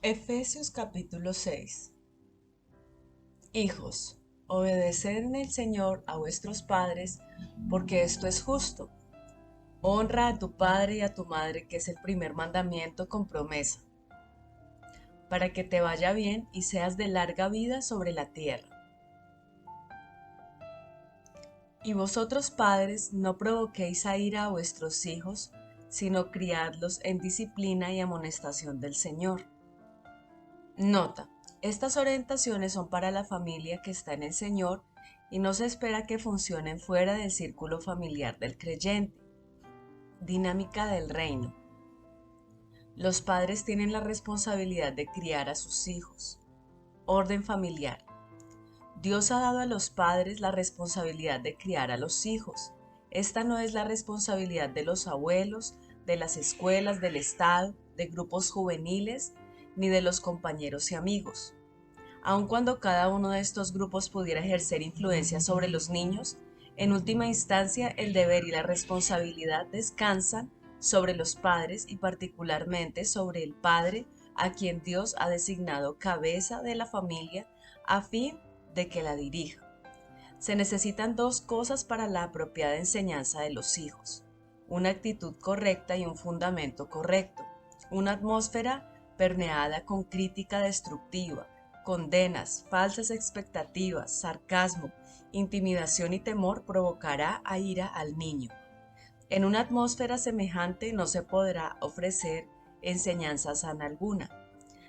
Efesios capítulo 6. Hijos, obedeced en el Señor a vuestros padres, porque esto es justo. Honra a tu padre y a tu madre, que es el primer mandamiento con promesa, para que te vaya bien y seas de larga vida sobre la tierra. Y vosotros padres, no provoquéis a ira a vuestros hijos, sino criadlos en disciplina y amonestación del Señor. Nota: estas orientaciones son para la familia que está en el Señor y no se espera que funcionen fuera del círculo familiar del creyente. Dinámica del reino. Los padres tienen la responsabilidad de criar a sus hijos. Orden familiar. Dios ha dado a los padres la responsabilidad de criar a los hijos. Esta no es la responsabilidad de los abuelos, de las escuelas, del Estado, de grupos juveniles, ni de los compañeros y amigos. Aun cuando cada uno de estos grupos pudiera ejercer influencia sobre los niños, en última instancia el deber y la responsabilidad descansan sobre los padres y particularmente sobre el padre a quien Dios ha designado cabeza de la familia a fin de que la dirija. Se necesitan dos cosas para la apropiada enseñanza de los hijos: una actitud correcta y un fundamento correcto, una atmósfera permeada con crítica destructiva, condenas, falsas expectativas, sarcasmo, intimidación y temor provocará a ira al niño. En una atmósfera semejante no se podrá ofrecer enseñanza sana alguna.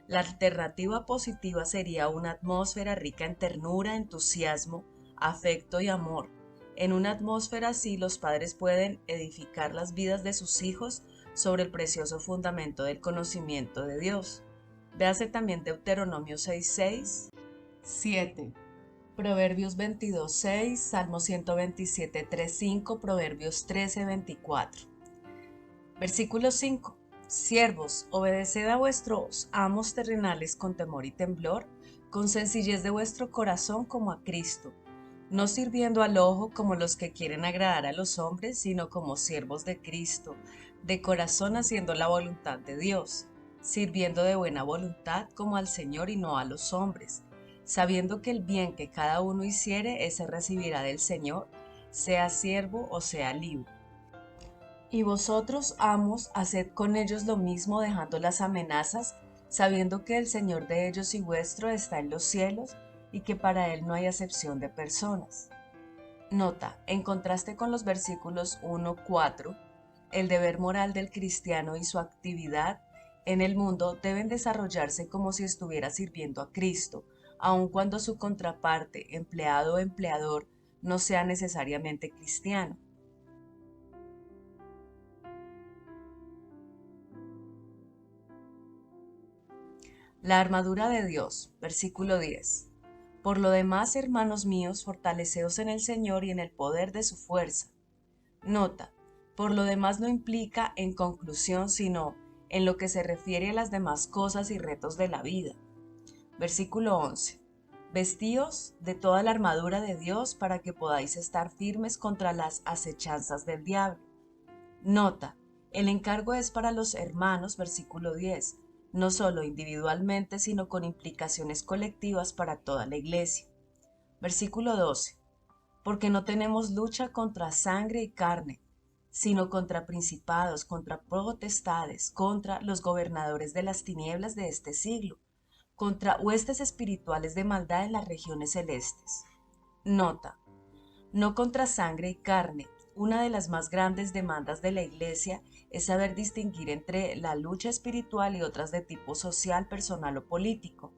La alternativa positiva sería una atmósfera rica en ternura, entusiasmo, afecto y amor. En una atmósfera así, los padres pueden edificar las vidas de sus hijos sobre el precioso fundamento del conocimiento de Dios. Véase también Deuteronomio 6:6, 7, Proverbios 22:6, Salmo 127:3-5, Proverbios 13:24. Versículo 5. Siervos, obedeced a vuestros amos terrenales con temor y temblor, con sencillez de vuestro corazón como a Cristo, no sirviendo al ojo como los que quieren agradar a los hombres, sino como siervos de Cristo, de corazón haciendo la voluntad de Dios, sirviendo de buena voluntad como al Señor y no a los hombres, sabiendo que el bien que cada uno hiciere, ese recibirá del Señor, sea siervo o sea libre. Y vosotros, amos, haced con ellos lo mismo, dejando las amenazas, sabiendo que el Señor de ellos y vuestro está en los cielos, y que para Él no hay acepción de personas. Nota: en contraste con los versículos 1-4, el deber moral del cristiano y su actividad en el mundo deben desarrollarse como si estuviera sirviendo a Cristo, aun cuando su contraparte, empleado o empleador, no sea necesariamente cristiano. La armadura de Dios, versículo 10. Por lo demás, hermanos míos, fortaleceos en el Señor y en el poder de su fuerza. Nota: por lo demás no implica en conclusión, sino en lo que se refiere a las demás cosas y retos de la vida. Versículo 11. Vestíos de toda la armadura de Dios para que podáis estar firmes contra las acechanzas del diablo. Nota: el encargo es para los hermanos, versículo 10, no solo individualmente, sino con implicaciones colectivas para toda la iglesia. Versículo 12. Porque no tenemos lucha contra sangre y carne, sino contra principados, contra potestades, contra los gobernadores de las tinieblas de este siglo, contra huestes espirituales de maldad en las regiones celestes. Nota: no contra sangre y carne. Una de las más grandes demandas de la Iglesia es saber distinguir entre la lucha espiritual y otras de tipo social, personal o político.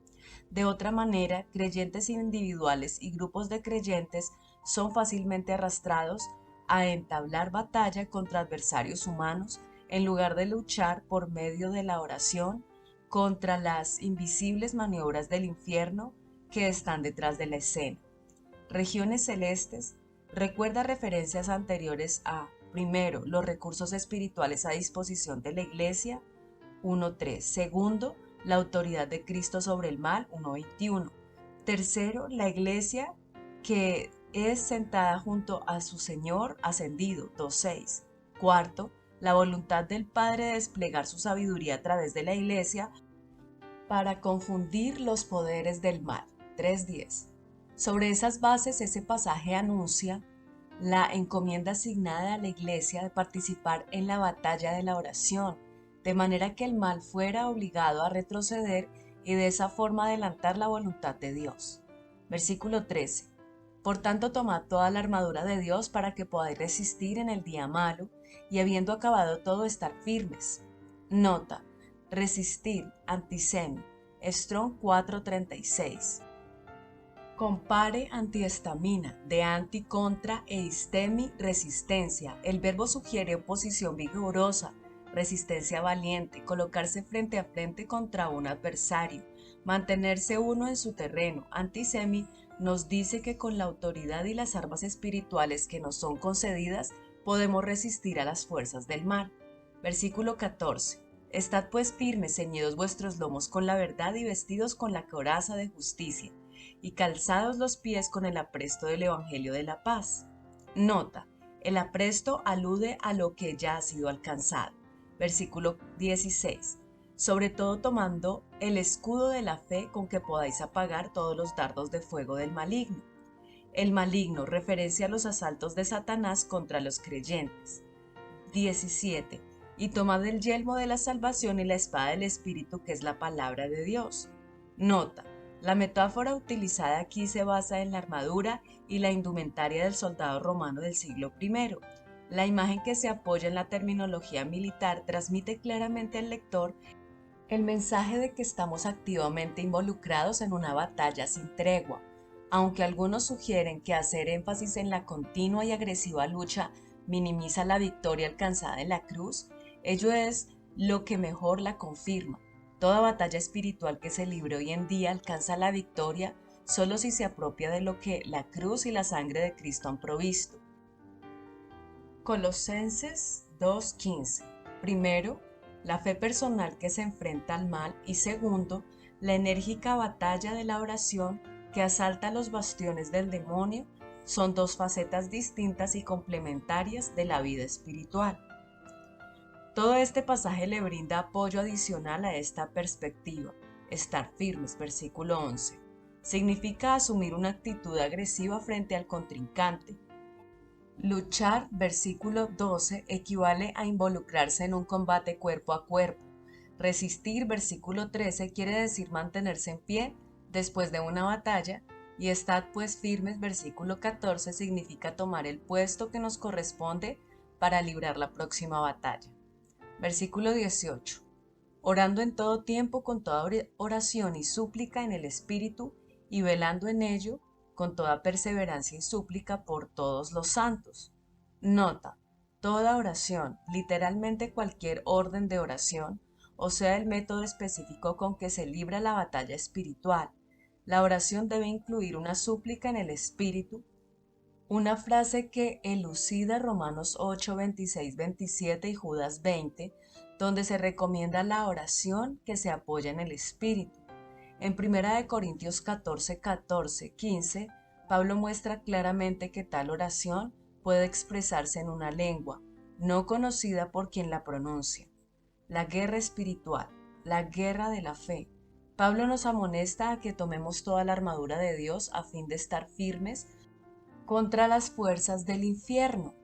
De otra manera, creyentes individuales y grupos de creyentes son fácilmente arrastrados a entablar batalla contra adversarios humanos en lugar de luchar por medio de la oración contra las invisibles maniobras del infierno que están detrás de la escena. Regiones celestes. Recuerda referencias anteriores a: primero, los recursos espirituales a disposición de la Iglesia, 1:3. Segundo, la autoridad de Cristo sobre el mal, 1:21. Tercero, la Iglesia que es sentada junto a su Señor ascendido, 2:6. Cuarto, la voluntad del Padre de desplegar su sabiduría a través de la Iglesia, para confundir los poderes del mal. 3:10. Sobre esas bases, ese pasaje anuncia la encomienda asignada a la Iglesia de participar en la batalla de la oración, de manera que el mal fuera obligado a retroceder y de esa forma adelantar la voluntad de Dios. Versículo 13. Por tanto, tomad toda la armadura de Dios para que podáis resistir en el día malo y habiendo acabado todo estar firmes. Nota: resistir, antisemi, Strong 4:36. Compare antihistamina, de anti, contra e histemi, resistencia. El verbo sugiere oposición vigorosa, resistencia valiente, colocarse frente a frente contra un adversario, mantenerse uno en su terreno. Antisemi nos dice que con la autoridad y las armas espirituales que nos son concedidas podemos resistir a las fuerzas del mal. Versículo 14. Estad pues firmes, ceñidos vuestros lomos con la verdad y vestidos con la coraza de justicia, y calzados los pies con el apresto del Evangelio de la paz. Nota: el apresto alude a lo que ya ha sido alcanzado. Versículo 16. Sobre todo tomando el escudo de la fe con que podáis apagar todos los dardos de fuego del maligno. El maligno, referencia a los asaltos de Satanás contra los creyentes. 17. Y tomad el yelmo de la salvación y la espada del Espíritu, que es la palabra de Dios. Nota: la metáfora utilizada aquí se basa en la armadura y la indumentaria del soldado romano del siglo I. La imagen, que se apoya en la terminología militar, transmite claramente al lector el mensaje de que estamos activamente involucrados en una batalla sin tregua. Aunque algunos sugieren que hacer énfasis en la continua y agresiva lucha minimiza la victoria alcanzada en la cruz, ello es lo que mejor la confirma. Toda batalla espiritual que se libre hoy en día alcanza la victoria solo si se apropia de lo que la cruz y la sangre de Cristo han provisto. Colosenses 2:15. Primero, la fe personal que se enfrenta al mal, y segundo, la enérgica batalla de la oración que asalta los bastiones del demonio, son dos facetas distintas y complementarias de la vida espiritual. Todo este pasaje le brinda apoyo adicional a esta perspectiva. Estar firmes, versículo 11. Significa asumir una actitud agresiva frente al contrincante. Luchar, versículo 12, equivale a involucrarse en un combate cuerpo a cuerpo. Resistir, versículo 13, quiere decir mantenerse en pie después de una batalla. Y estad pues firmes, versículo 14, significa tomar el puesto que nos corresponde para librar la próxima batalla. Versículo 18. Orando en todo tiempo con toda oración y súplica en el Espíritu, y velando en ello con toda perseverancia y súplica por todos los santos. Nota: toda oración, literalmente cualquier orden de oración, o sea, el método específico con que se libra la batalla espiritual. La oración debe incluir una súplica en el Espíritu, una frase que elucida Romanos 8, 26, 27 y Judas 20, donde se recomienda la oración que se apoya en el Espíritu. En 1 Corintios 14, 14, 15, Pablo muestra claramente que tal oración puede expresarse en una lengua no conocida por quien la pronuncia. La guerra espiritual, la guerra de la fe. Pablo nos amonesta a que tomemos toda la armadura de Dios a fin de estar firmes contra las fuerzas del infierno.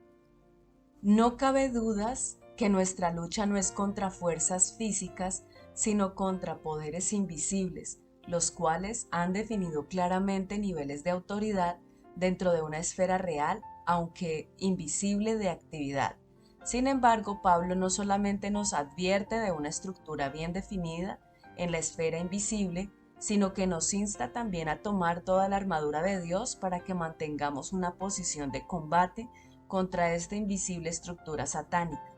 No cabe dudas que nuestra lucha no es contra fuerzas físicas, sino contra poderes invisibles, los cuales han definido claramente niveles de autoridad dentro de una esfera real, aunque invisible, de actividad. Sin embargo, Pablo no solamente nos advierte de una estructura bien definida en la esfera invisible, sino que nos insta también a tomar toda la armadura de Dios para que mantengamos una posición de combate contra esta invisible estructura satánica.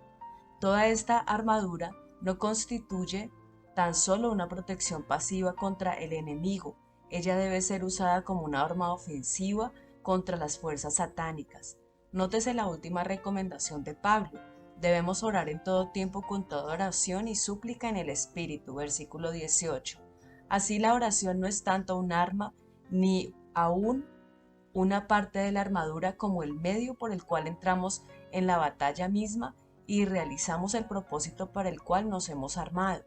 Toda esta armadura no constituye tan solo una protección pasiva contra el enemigo, ella debe ser usada como una arma ofensiva contra las fuerzas satánicas. Nótese la última recomendación de Pablo: debemos orar en todo tiempo con toda oración y súplica en el Espíritu, versículo 18. Así, la oración no es tanto un arma ni aún una parte de la armadura como el medio por el cual entramos en la batalla misma y realizamos el propósito para el cual nos hemos armado.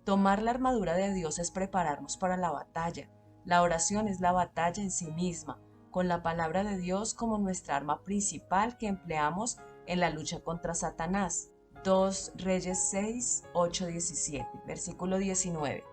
Tomar la armadura de Dios es prepararnos para la batalla. La oración es la batalla en sí misma, con la palabra de Dios como nuestra arma principal que empleamos en la lucha contra Satanás. 2 Reyes 6, 8, 17, versículo 19.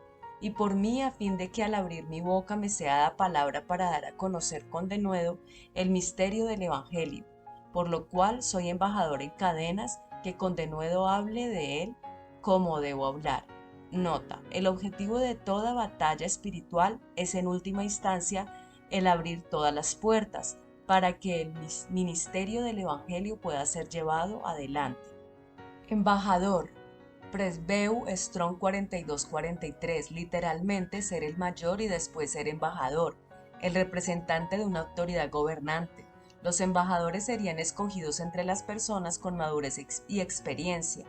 Y por mí, a fin de que al abrir mi boca me sea dada palabra para dar a conocer con denuedo el misterio del Evangelio, por lo cual soy embajador en cadenas, que con denuedo hable de él como debo hablar. Nota: el objetivo de toda batalla espiritual es en última instancia el abrir todas las puertas para que el ministerio del Evangelio pueda ser llevado adelante. Embajador. Presbeu Strong 4243, literalmente ser el mayor y después ser embajador, el representante de una autoridad gobernante. Los embajadores serían escogidos entre las personas con madurez y experiencia.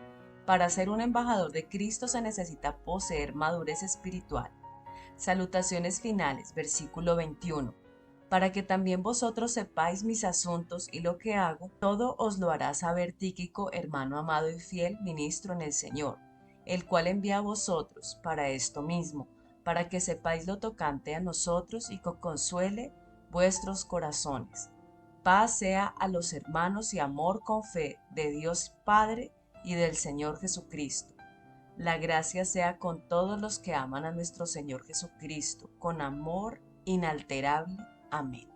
Para ser un embajador de Cristo se necesita poseer madurez espiritual. Salutaciones finales, versículo 21. Para que también vosotros sepáis mis asuntos y lo que hago, todo os lo hará saber Tíquico, hermano amado y fiel, ministro en el Señor, el cual envía a vosotros para esto mismo, para que sepáis lo tocante a nosotros y que consuele vuestros corazones. Paz sea a los hermanos y amor con fe de Dios Padre y del Señor Jesucristo. La gracia sea con todos los que aman a nuestro Señor Jesucristo, con amor inalterable. Amén.